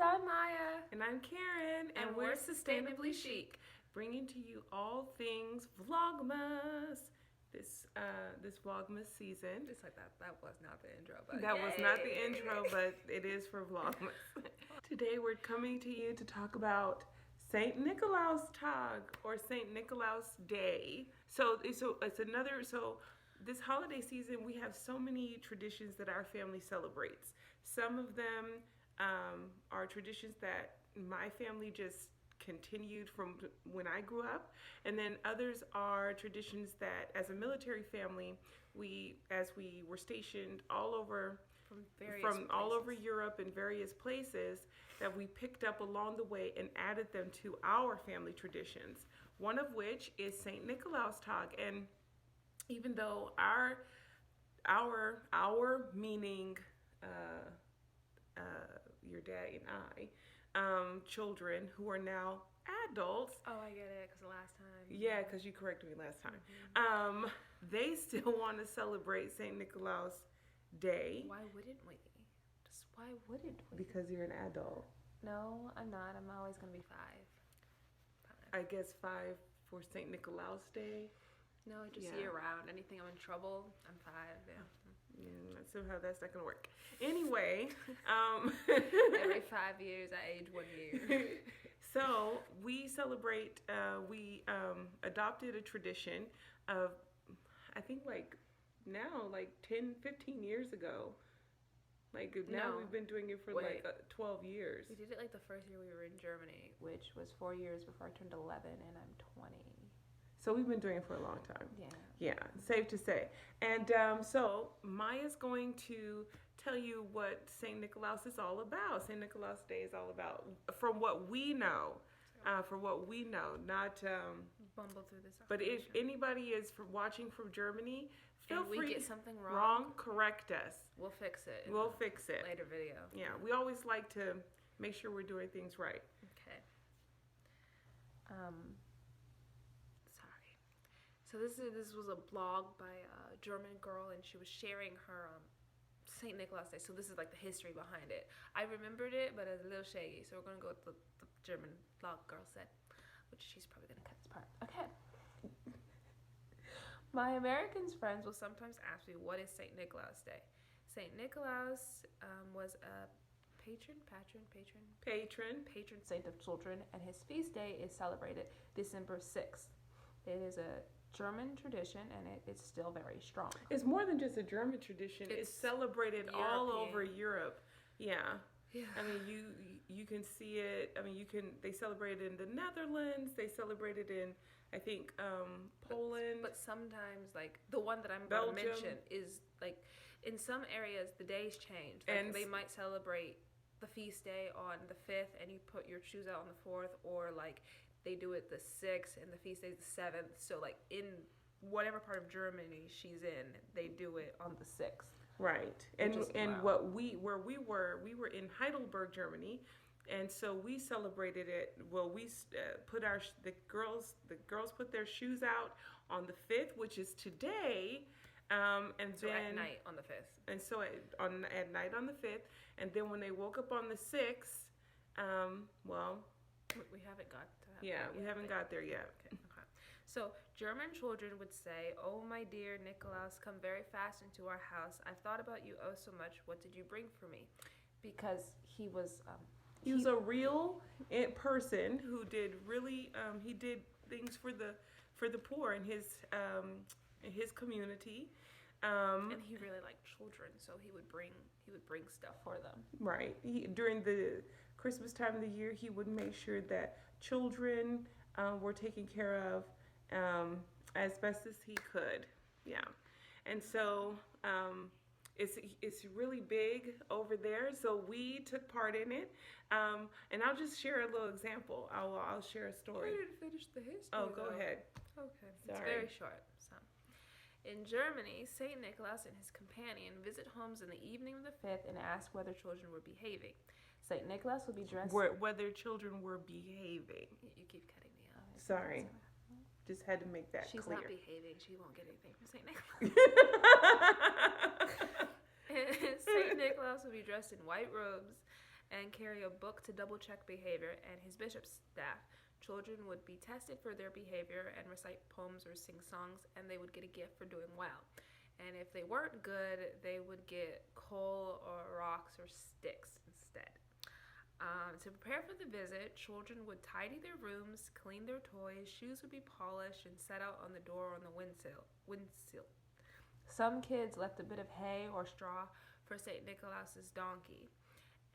I'm Maya. And I'm Karen, And we're Sustainably Chic, bringing to you all things Vlogmas. This Vlogmas season. Just like that. That was not the intro, but That yay. was not the intro, but it is for Vlogmas. Today we're coming to you to talk about Saint Nickolas Tag or Saint Nickolas Day. So it's another. So this holiday season, we have so many traditions that our family celebrates. Some of them are traditions that my family just continued from when I grew up, and then others are traditions that, as a military family, as we were stationed all over all over Europe in various places, that we picked up along the way and added them to our family traditions. One of which is Saint Nickolas Tag, and even though our meaning your dad and I, children who are now adults. Oh, I get it, because last time. Yeah, because you corrected me last time. They still want to celebrate Saint Nickolas Day. Why wouldn't we? Just why wouldn't we? Because you're an adult. No, I'm not. I'm always going to be 5. I guess 5 for Saint Nickolas Day. No, just year round. Anything I'm in trouble, I'm 5. Yeah. Somehow that's not gonna work. Anyway, every 5 years I age 1 year. So we celebrate. We adopted a tradition of, I think, like 10, 15 years ago. We've been doing it for 12 years. We did it like the first year we were in Germany, which was 4 years before I turned 11, and I'm 20. So we've been doing it for a long time. Yeah, safe to say. And so Maya's going to tell you what St. Nickolas is all about. St. Nickolas Day is all about, from what we know. Not bumble through this. But if anybody is watching from Germany, feel free. If we get something wrong, correct us. We'll fix it. We'll fix it. Later video. Yeah, we always like to make sure we're doing things right. Okay. So this was a blog by a German girl, and she was sharing her St. Nickolas Day. So this is like the history behind it. I remembered it, but it's a little shaggy. So we're going to go with the German blog girl said, which she's probably going to cut this part. Okay. My American friends will sometimes ask me, what is St. Nickolas Day? St. Nickolas was a patron saint of children, and his feast day is celebrated December 6th. It is a German tradition, and it's still very strong. It's more than just a German tradition. It's celebrated all over Europe. Yeah. I mean, you can see it. I mean, they celebrate it in the Netherlands. They celebrate it in, I think, Poland. But sometimes, like the one that I'm going to mention is like in some areas the days change. Like, and they might celebrate the feast day on the 5th, and you put your shoes out on the 4th, or like they do it the 6th and the feast day is the 7th. So like in whatever part of Germany she's in, they do it on the 6th. Right. And we were in Heidelberg, Germany, and so we celebrated it. Well, we put the girls put their shoes out on the 5th, which is today. And so then at night on the 5th. And so at night on the 5th, and then when they woke up on the 6th, we haven't got to that. Yeah, we haven't got there yet. Okay. So German children would say, "Oh, my dear Nickolas, come very fast into our house. I've thought about you oh so much. What did you bring for me?" Because he was a real person who did really he did things for the poor in his community. And he really liked children, so he would bring stuff for them. Right. During the Christmas time of the year, he would make sure that children were taken care of as best as he could. Yeah. And so it's really big over there. So we took part in it. And I'll just share a little example. I'll share a story. I didn't finish the history. Oh, go ahead. Okay. Sorry. It's very short. So, in Germany, St. Nickolas and his companion visit homes in the evening of the 5th and ask whether children were behaving. St. Nickolas will be dressed... Whether children were behaving. You keep cutting me off. Sorry. Just had to make that She's clear. She's not behaving. She won't get anything from St. Nickolas. St. Nickolas will be dressed in white robes and carry a book to double check behavior, and his bishop's staff. Children would be tested for their behavior and recite poems or sing songs, and they would get a gift for doing well. And if they weren't good, they would get coal or rocks or sticks instead. To prepare for the visit, children would tidy their rooms, clean their toys, shoes would be polished, and set out on the door or on the windsill. Some kids left a bit of hay or straw for St. Nicolaus's donkey.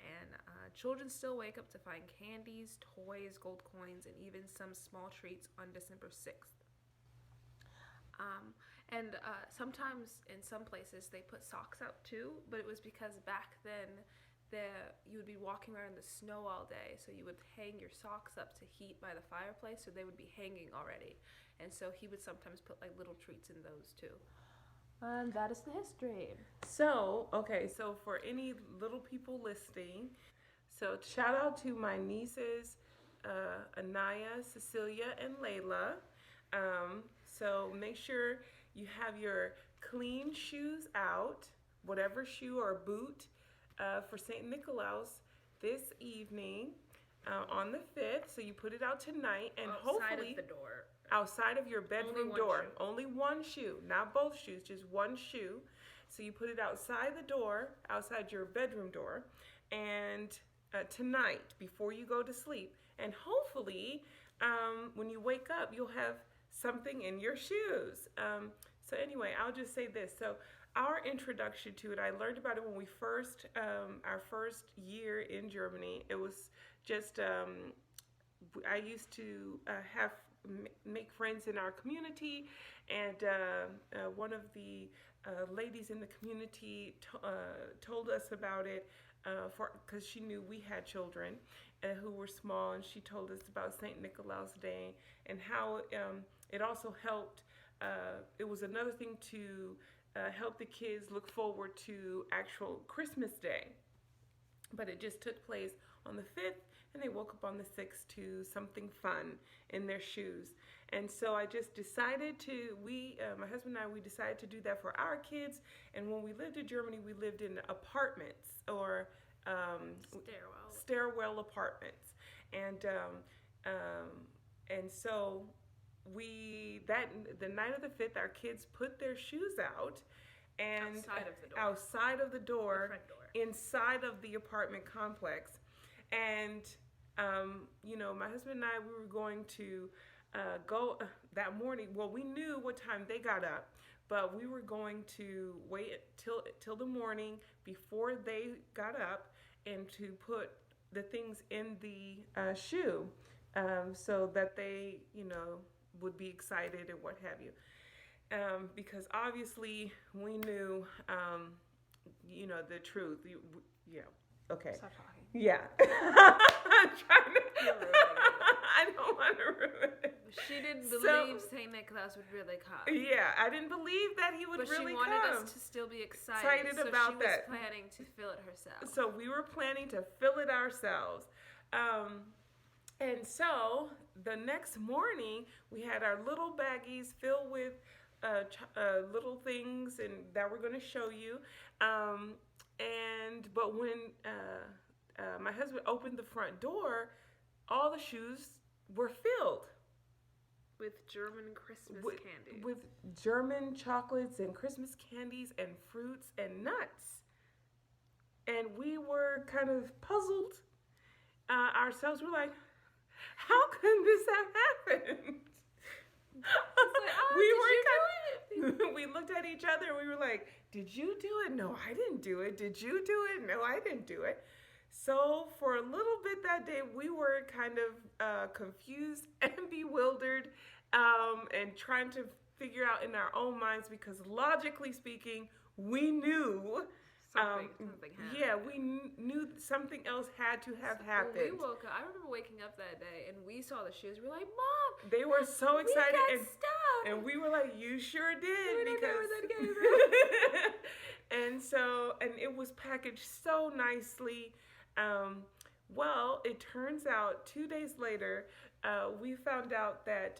And children still wake up to find candies, toys, gold coins, and even some small treats on December 6th. Sometimes in some places they put socks out too, but it was because back then you would be walking around in the snow all day, so you would hang your socks up to heat by the fireplace, so they would be hanging already. And so he would sometimes put like little treats in those too. And that is the history. So for any little people listening, so shout out to my nieces, Anaya, Cecilia, and Layla. So make sure you have your clean shoes out, whatever shoe or boot, for St. Nicolaus this evening on the 5th. So you put it out tonight, and hopefully outside of the door. Outside of your bedroom door. Only one shoe, not both shoes, just one shoe. So you put it outside the door, outside your bedroom door, and tonight before you go to sleep. And hopefully when you wake up, you'll have something in your shoes. So anyway, I'll just say this. So our introduction to it, I learned about it when we first, our first year in Germany. It was just, I used to make friends in our community, and one of the ladies in the community told us about it because she knew we had children who were small, and she told us about St. Nicolaus Day and how it also helped. It was another thing to help the kids look forward to actual Christmas Day, but it just took place on the 5th, and they woke up on the 6th to something fun in their shoes. And so I just decided my husband and I, we decided to do that for our kids. And when we lived in Germany, we lived in apartments or stairwell apartments. And so the night of the 5th, our kids put their shoes out and outside of the door, the front door, inside of the apartment complex. And my husband and I, we were going to go that morning. Well, we knew what time they got up, but we were going to wait till the morning before they got up and to put the things in the shoe so that they, would be excited and what have you. Because obviously we knew, the truth. Yeah. Okay. Stop talking. Yeah. I'm trying to. I don't want to ruin it. She didn't believe St. Nicholas would really come. Yeah, I didn't believe that he would really come. But she wanted us to still be excited about that. She was planning to fill it herself. So we were planning to fill it ourselves. And so the next morning, we had our little baggies filled with little things and that we're going to show you. But when my husband opened the front door, all the shoes were filled with German Christmas candy. With German chocolates and Christmas candies and fruits and nuts. And we were kind of puzzled ourselves. We're like, how can this have happened? We looked at each other and we were like, did you do it? No, I didn't do it. Did you do it? No, I didn't do it. So for a little bit that day, we were kind of confused and bewildered and trying to figure out in our own minds, because logically speaking, we knew something happened. Yeah, we knew something else had to have happened. When we woke up, I remember waking up that day and we saw the shoes. We're like, Mom! They were so excited. We got stuff! And we were like, you sure did. We don't know where that came from. And it was packaged so nicely. Well, it turns out 2 days later, we found out that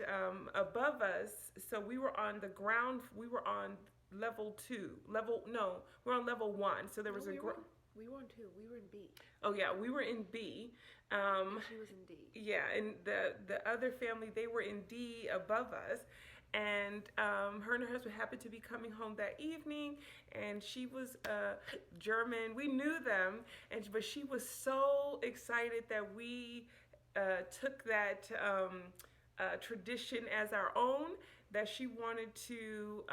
above us, so we were on the ground, we were on level 2. We're on level 1. So there was We weren't too. We were in B. Oh yeah, we were in B. She was in D. Yeah, and the other family, they were in D above us. And her and her husband happened to be coming home that evening, and she was German. We knew them, but she was so excited that we took that tradition as our own, that she wanted to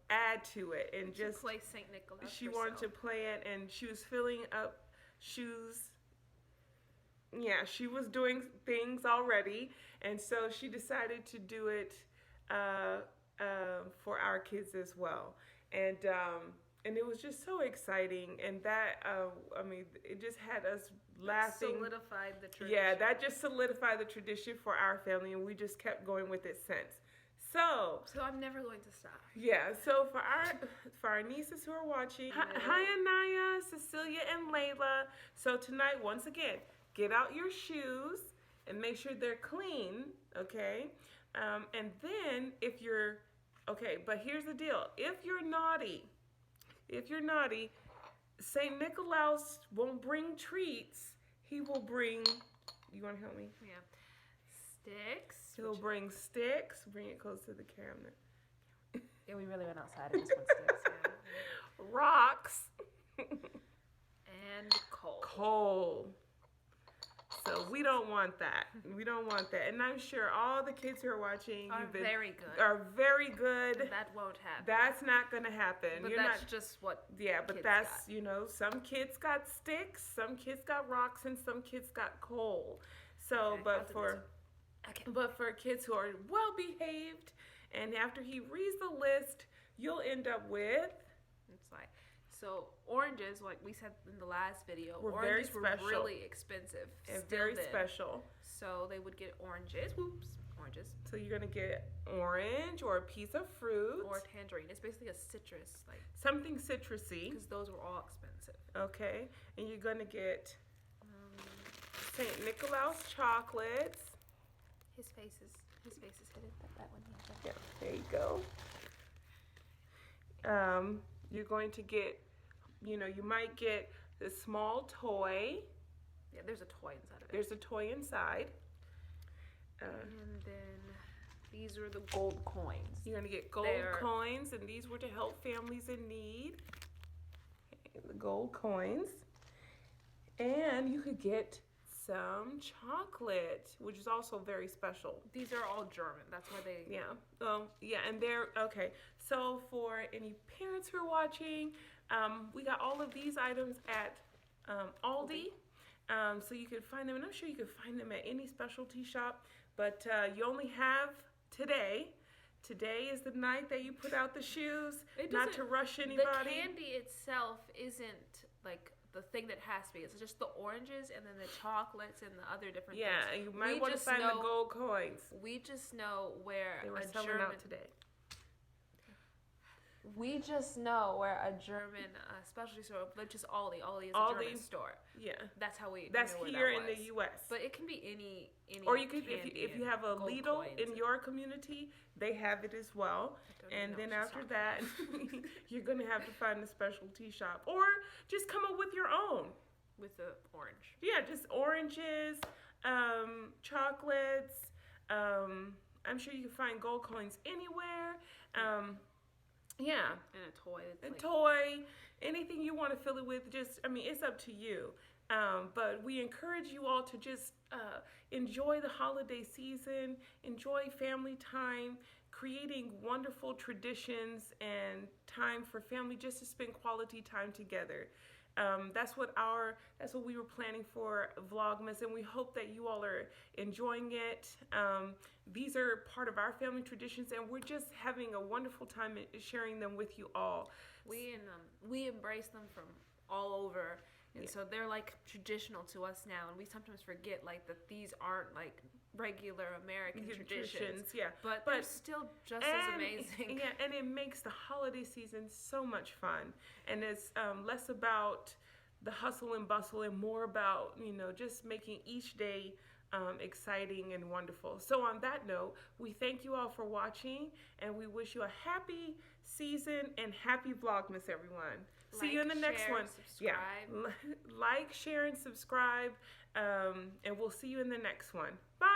add to it and just play Saint Nicholas. She wanted to play it, and she was filling up shoes. Yeah, she was doing things already, and so she decided to do it for our kids as well. And it was just so exciting, and that I mean, it just had us laughing. Solidified the tradition. Yeah, that just solidified the tradition for our family, and we just kept going with it since. So I'm never going to stop. Yeah, so for our nieces who are watching, hi Anaya, Cecilia, and Layla. So tonight, once again, get out your shoes and make sure they're clean, okay? And then but here's the deal. If you're naughty, St. Nicklaus won't bring treats. He will bring, you want to help me? Yeah. Sticks. He'll bring sticks. Bring it close to the camera. Yeah, we really went outside and just went sticks. Yeah. Rocks. And coal. Coal. So we don't want that. We don't want that. And I'm sure all the kids who are watching are very good. That won't happen. That's not going to happen. But that's just what but that's, got. Some kids got sticks, some kids got rocks, and some kids got coal. So, okay, but for kids who are well behaved, and after he reads the list, you'll end up with. It's like, so oranges, like we said in the last video, were really expensive and very special. So they would get oranges. Oranges. So you're gonna get orange or a piece of fruit or tangerine. It's basically a citrus, like something citrusy. Because those were all expensive. Okay, and you're gonna get St. Nicklaus chocolates. His face is hidden. That one. Yeah, there you go. You're going to get, you might get the small toy. Yeah, there's a toy inside of it. There's a toy inside. And then these are the gold coins. You're going to get gold coins, and these were to help families in need. Okay, the gold coins. And you could get some chocolate, which is also very special. These are all German. That's why they... Yeah. And they're... Okay. So for any parents who are watching, we got all of these items at Aldi. So you can find them, and I'm sure you can find them at any specialty shop, but you only have today. Today is the night that you put out the shoes, not to rush anybody. The candy itself isn't like the thing that has to be. It's just the oranges and then the chocolates and the other different things. Yeah, and you might want to find the gold coins. We just know where they were selling out today. We just know where a German specialty store, which is Aldi. Aldi is a German store. Yeah, that's how we. That's here in the U.S. But it can be any. Or you could, if you have a Lidl in your community, they have it as well. And then after that, you're gonna have to find a specialty shop, or just come up with your own. With the orange. Yeah, just oranges, chocolates. I'm sure you can find gold coins anywhere. Yeah. And a toy, anything you want to fill it with, it's up to you. But we encourage you all to just enjoy the holiday season, enjoy family time, creating wonderful traditions and time for family just to spend quality time together. That's what we were planning for Vlogmas, and we hope that you all are enjoying it. These are part of our family traditions, and we're just having a wonderful time sharing them with you all. We embrace them from all over, and so they're like traditional to us now, and we sometimes forget that these aren't like regular American traditions. Yeah, but they're still just as amazing. Yeah, and it makes the holiday season so much fun, and it's less about the hustle and bustle and more about just making each day exciting and wonderful. So on that note, we thank you all for watching, and we wish you a happy season, and happy Vlogmas, everyone. See you in the next one. Subscribe. Yeah. Like, share, and subscribe. And we'll see you in the next one. Bye.